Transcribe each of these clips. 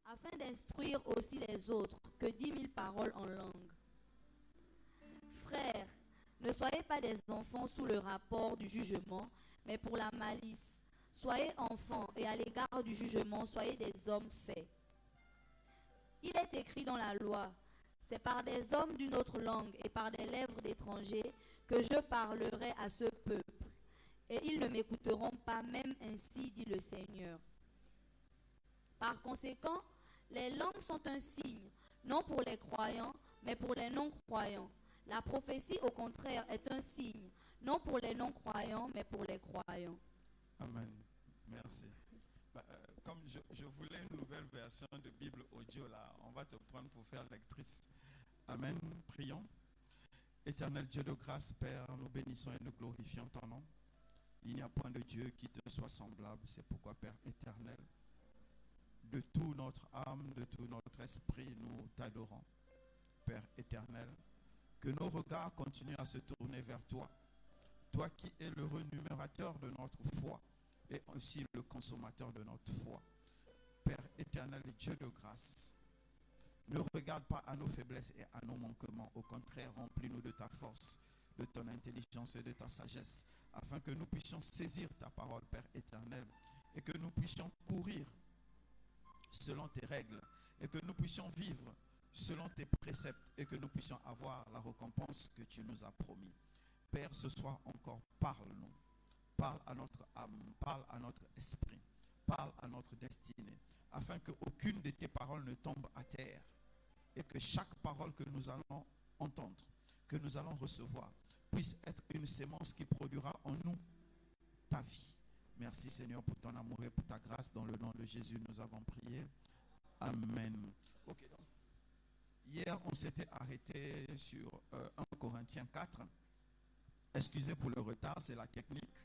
afin d'instruire aussi les autres que 10 000 paroles en langue. Frères, ne soyez pas des enfants sous le rapport du jugement, mais pour la malice. Soyez enfants et à l'égard du jugement, soyez des hommes faits. Il est écrit dans la loi, c'est par des hommes d'une autre langue et par des lèvres d'étrangers que je parlerai à ce peuple. Et ils ne m'écouteront pas, même ainsi, dit le Seigneur. Par conséquent, les langues sont un signe, non pour les croyants, mais pour les non-croyants. La prophétie, au contraire, est un signe, non pour les non-croyants, mais pour les croyants. Amen. Merci. Comme je voulais une nouvelle version de Bible audio, là, on va te prendre pour faire lectrice. Amen. Prions. Éternel Dieu de grâce, Père, nous bénissons et nous glorifions ton nom. Il n'y a point de Dieu qui te soit semblable. C'est pourquoi, Père éternel, de toute notre âme, de tout notre esprit, nous t'adorons. Père éternel, que nos regards continuent à se tourner vers toi. Toi qui es le renumérateur de notre foi et aussi le consommateur de notre foi. Père éternel et Dieu de grâce, ne regarde pas à nos faiblesses et à nos manquements. Au contraire, remplis-nous de ta force, de ton intelligence et de ta sagesse, afin que nous puissions saisir ta parole, Père éternel, et que nous puissions courir selon tes règles, et que nous puissions vivre selon tes préceptes, et que nous puissions avoir la récompense que tu nous as promis. Père, ce soir encore, parle-nous. Parle à notre âme, parle à notre esprit, parle à notre destinée, afin qu'aucune de tes paroles ne tombe à terre, et que chaque parole que nous allons entendre, que nous allons recevoir, puisse être une sémence qui produira en nous ta vie. Merci Seigneur pour ton amour et pour ta grâce. Dans le nom de Jésus, nous avons prié. Amen. Ok, donc, hier, on s'était arrêté sur 1 Corinthiens 4. Excusez pour le retard, c'est la technique.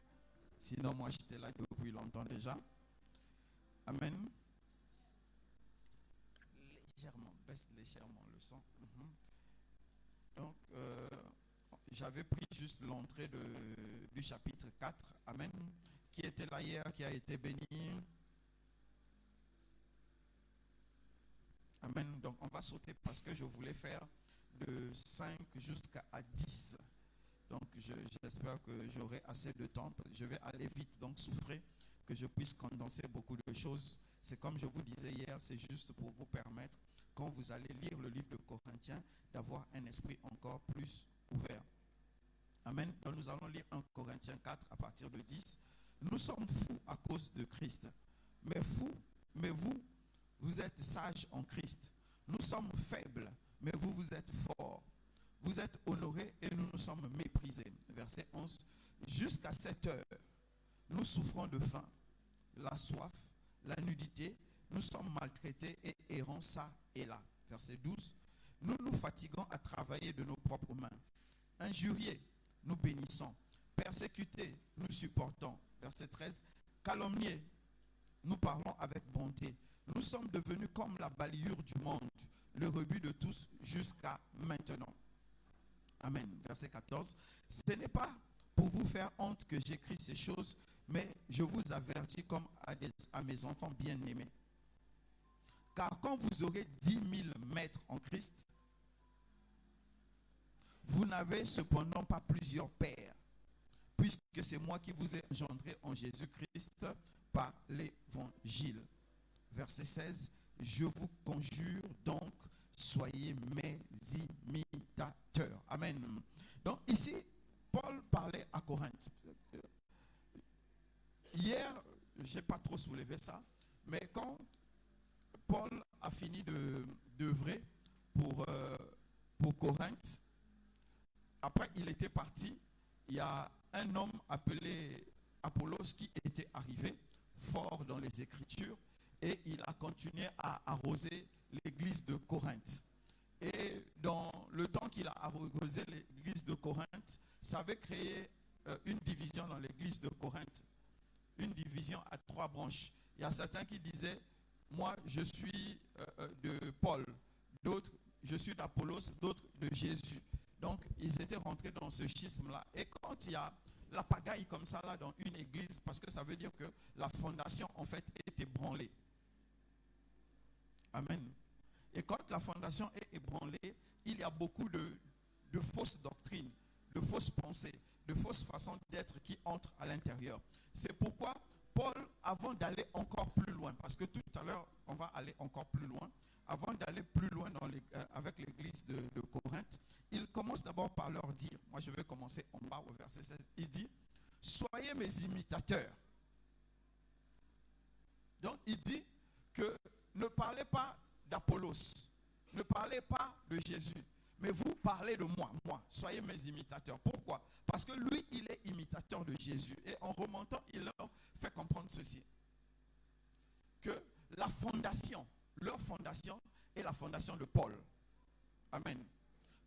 Sinon, moi, j'étais là depuis longtemps déjà. Amen. Légèrement, baisse légèrement le son. Donc, j'avais pris juste l'entrée du chapitre 4. Amen. Qui était là hier, qui a été béni. Amen. Donc, on va sauter parce que je voulais faire de 5 jusqu'à 10. Donc, j'espère que j'aurai assez de temps. Je vais aller vite, donc souffrez que je puisse condenser beaucoup de choses. C'est comme je vous disais hier, c'est juste pour vous permettre, quand vous allez lire le livre de Corinthiens, d'avoir un esprit encore plus ouvert. Amen. Donc, nous allons lire 1 Corinthiens 4 à partir de 10. Nous sommes fous à cause de Christ. Mais vous, vous êtes sages en Christ. Nous sommes faibles, mais vous, vous êtes forts. Vous êtes honorés et nous nous sommes méprisés. Verset 11. Jusqu'à cette heure, nous souffrons de faim, la soif, la nudité. Nous sommes maltraités et errons ça et là. Verset 12. Nous nous fatiguons à travailler de nos propres mains. Injuriés, nous bénissons. Persécutés, nous supportons. Verset 13. Calomniés, nous parlons avec bonté. Nous sommes devenus comme la balayure du monde, le rebut de tous jusqu'à maintenant. Amen. Verset 14. Ce n'est pas pour vous faire honte que j'écris ces choses, mais je vous avertis comme à mes enfants bien-aimés. Car quand vous aurez 10 000 maîtres en Christ, vous n'avez cependant pas plusieurs pères, puisque c'est moi qui vous ai engendré en Jésus-Christ par l'évangile. Verset 16. Je vous conjure donc, soyez mes imitateurs. Amen. Donc ici, Paul parlait à Corinthe. Hier, je n'ai pas trop soulevé ça, mais quand Paul a fini d'œuvrer pour Corinthe, après il était parti, il y a un homme appelé Apollos qui était arrivé, fort dans les Écritures, et il a continué à arroser l'église de Corinthe. Et dans le temps qu'il a arrosé l'église de Corinthe, ça avait créé une division dans l'église de Corinthe. Une division à 3 branches. Il y a certains qui disaient, moi je suis de Paul, d'autres je suis d'Apollos, d'autres de Jésus. Donc ils étaient rentrés dans ce schisme-là. Et quand il y a la pagaille comme ça là dans une église, parce que ça veut dire que la fondation en fait est ébranlée. Amen. Et quand la fondation est ébranlée, il y a beaucoup de fausses doctrines, de fausses pensées, de fausses façons d'être qui entrent à l'intérieur. C'est pourquoi Paul, avant d'aller encore plus loin, parce que tout à l'heure, on va aller encore plus loin, avant d'aller plus loin avec l'église de Corinthe, il commence d'abord par leur dire, moi je vais commencer en bas au verset 16, il dit, soyez mes imitateurs. Donc il dit que ne parlez pas d'Apollos, ne parlez pas de Jésus, mais vous parlez de moi, soyez mes imitateurs. Pourquoi? Parce que lui, il est imitateur de Jésus. Et en remontant, il leur fait comprendre ceci, que la fondation, leur fondation est la fondation de Paul. Amen.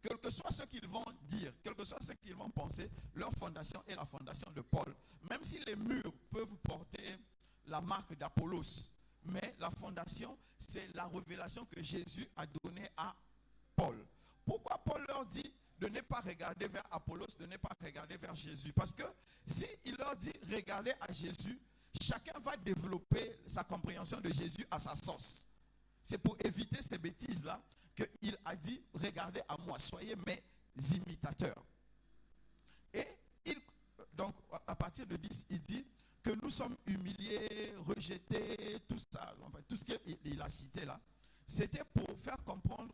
Quel que soit ce qu'ils vont dire, quel que soit ce qu'ils vont penser, leur fondation est la fondation de Paul. Même si les murs peuvent porter la marque d'Apollos, mais la fondation, c'est la révélation que Jésus a donnée à Paul. Pourquoi Paul leur dit de ne pas regarder vers Apollos, de ne pas regarder vers Jésus? Parce que s'il leur dit regardez à Jésus, chacun va développer sa compréhension de Jésus à sa sauce. C'est pour éviter ces bêtises-là qu'il a dit regardez à moi, soyez mes imitateurs. Et donc à partir de 10, il dit que nous sommes humiliés, rejetés, tout ça, enfin, tout ce qu'il a cité là, c'était pour faire comprendre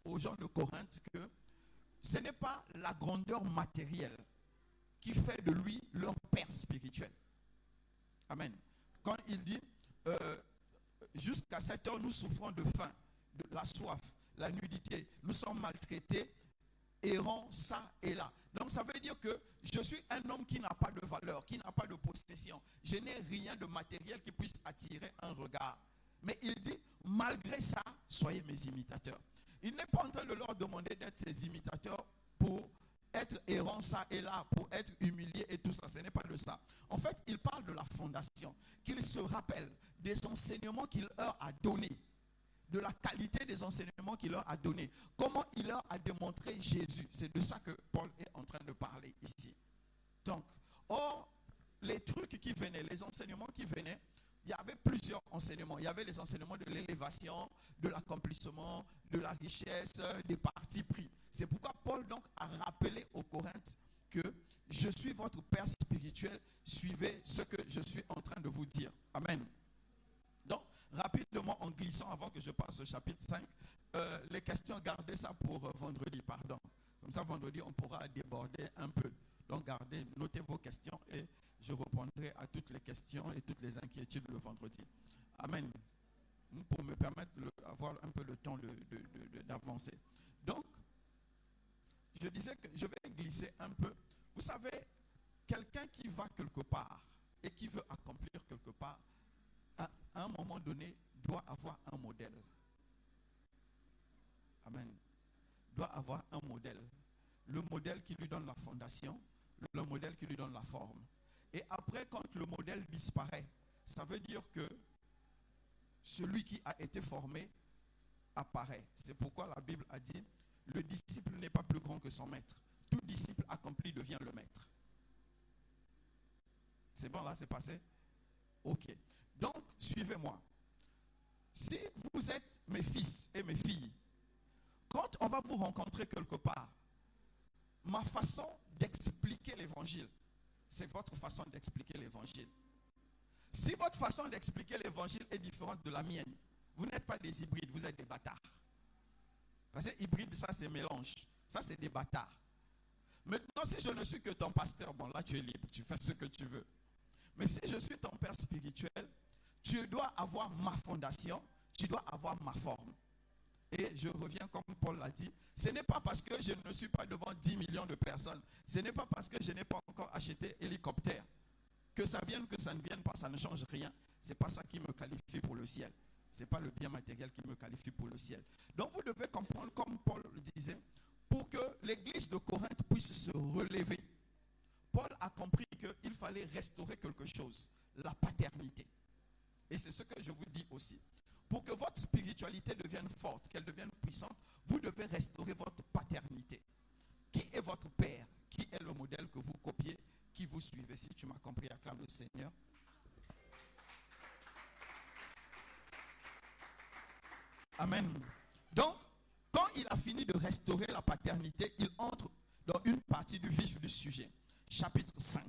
aux gens de Corinthe que ce n'est pas la grandeur matérielle qui fait de lui leur père spirituel. Amen. Quand il dit jusqu'à cette heure nous souffrons de faim, de la soif, la nudité, nous sommes maltraités, errant ça et là. Donc ça veut dire que je suis un homme qui n'a pas de valeur, qui n'a pas de possession. Je n'ai rien de matériel qui puisse attirer un regard. Mais il dit, malgré ça, soyez mes imitateurs. Il n'est pas en train de leur demander d'être ses imitateurs pour être errant ça et là, pour être humilié et tout ça. Ce n'est pas de ça. En fait, il parle de la fondation, qu'ils se rappellent des enseignements qu'il leur a donnés, de la qualité des enseignements qu'il leur a donnés, comment il leur a démontré Jésus. C'est de ça que Paul est en train de parler ici. Donc, les trucs qui venaient, les enseignements qui venaient, il y avait plusieurs enseignements. Il y avait les enseignements de l'élévation, de l'accomplissement, de la richesse, des partis pris. C'est pourquoi Paul donc a rappelé aux Corinthes que je suis votre père spirituel, suivez ce que je suis en train de vous dire. Amen. Donc, rapidement, en glissant avant que je passe au chapitre 5, les questions, gardez ça pour vendredi, pardon. Comme ça, vendredi, on pourra déborder un peu. Donc, notez vos questions et je répondrai à toutes les questions et toutes les inquiétudes le vendredi. Amen. Pour me permettre d'avoir un peu le temps d'avancer. Donc, je disais que je vais glisser un peu. Vous savez, quelqu'un qui va quelque part et qui veut accomplir quelque part, à un moment donné, doit avoir un modèle. Amen. Doit avoir un modèle. Le modèle qui lui donne la fondation, le modèle qui lui donne la forme. Et après, quand le modèle disparaît, ça veut dire que celui qui a été formé apparaît. C'est pourquoi la Bible a dit, le disciple n'est pas plus grand que son maître. Tout disciple accompli devient le maître. C'est bon là, c'est passé? Ok. Donc, suivez-moi. Si vous êtes mes fils et mes filles, quand on va vous rencontrer quelque part, ma façon d'expliquer l'évangile, c'est votre façon d'expliquer l'évangile. Si votre façon d'expliquer l'évangile est différente de la mienne, vous n'êtes pas des hybrides, vous êtes des bâtards. Parce que hybride, ça c'est mélange. Ça c'est des bâtards. Maintenant, si je ne suis que ton pasteur, bon là tu es libre, tu fais ce que tu veux. Mais si je suis ton père spirituel, tu dois avoir ma fondation, tu dois avoir ma forme. Et je reviens comme Paul l'a dit, ce n'est pas parce que je ne suis pas devant 10 millions de personnes, ce n'est pas parce que je n'ai pas encore acheté hélicoptère, que ça vienne, que ça ne vienne pas, ça ne change rien. Ce n'est pas ça qui me qualifie pour le ciel. Ce n'est pas le bien matériel qui me qualifie pour le ciel. Donc vous devez comprendre, comme Paul le disait, pour que l'église de Corinthe puisse se relever. Paul a compris qu'il fallait restaurer quelque chose, la paternité. Et c'est ce que je vous dis aussi. Pour que votre spiritualité devienne forte, qu'elle devienne puissante, vous devez restaurer votre paternité. Qui est votre père? Qui est le modèle que vous copiez, qui vous suivez? Si tu m'as compris, acclame le Seigneur. Amen. Donc, quand il a fini de restaurer la paternité, il entre dans une partie du vif du sujet. Chapitre 5.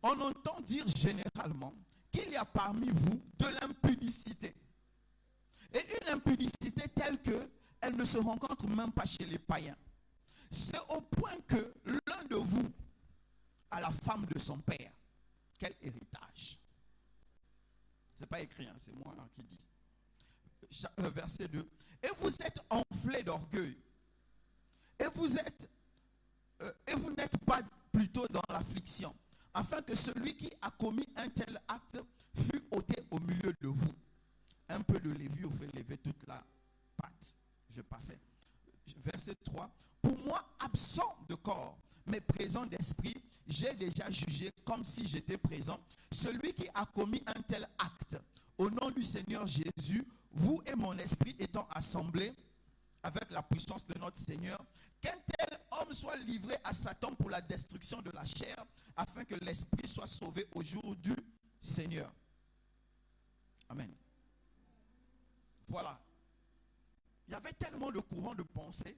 On entend dire généralement qu'il y a parmi vous de l'impudicité. Et une impudicité telle qu'elle ne se rencontre même pas chez les païens. C'est au point que l'un de vous a la femme de son père. Quel héritage! Ce n'est pas écrit, c'est moi qui dis. Verset 2. Et vous êtes enflés d'orgueil. Et vous n'êtes pas plutôt dans l'affliction, afin que celui qui a commis un tel acte fût ôté au milieu de vous. Un peu de lévi vous fait lever toute la patte. Je passais. Verset 3. Pour moi, absent de corps, mais présent d'esprit, j'ai déjà jugé comme si j'étais présent. Celui qui a commis un tel acte, au nom du Seigneur Jésus, vous et mon esprit étant assemblés avec la puissance de notre Seigneur, qu'un tel homme soit livré à Satan pour la destruction de la chair, afin que l'esprit soit sauvé au jour du Seigneur. Amen. Voilà. Il y avait tellement de courants de pensée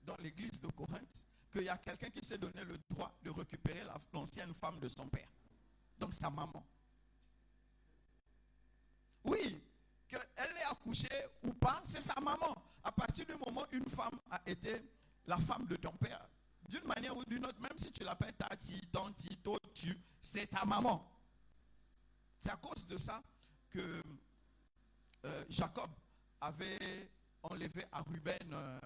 dans l'église de Corinthe qu'il y a quelqu'un qui s'est donné le droit de récupérer l'ancienne femme de son père. Donc sa maman. Oui, qu'elle ait accouché ou pas, c'est sa maman. À partir du moment où une femme a été la femme de ton père, d'une manière ou d'une autre, même si tu l'appelles tati, tanti, totu, c'est ta maman. C'est à cause de ça que Jacob avait enlevé à Ruben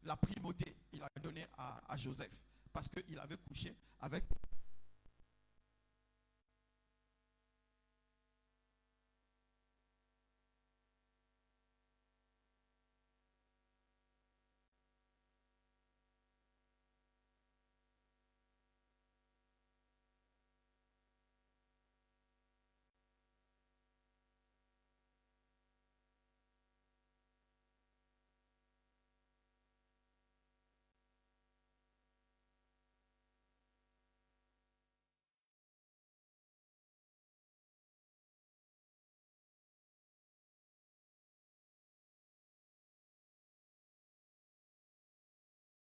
la primauté. Il a donné à Joseph parce qu'il avait couché avec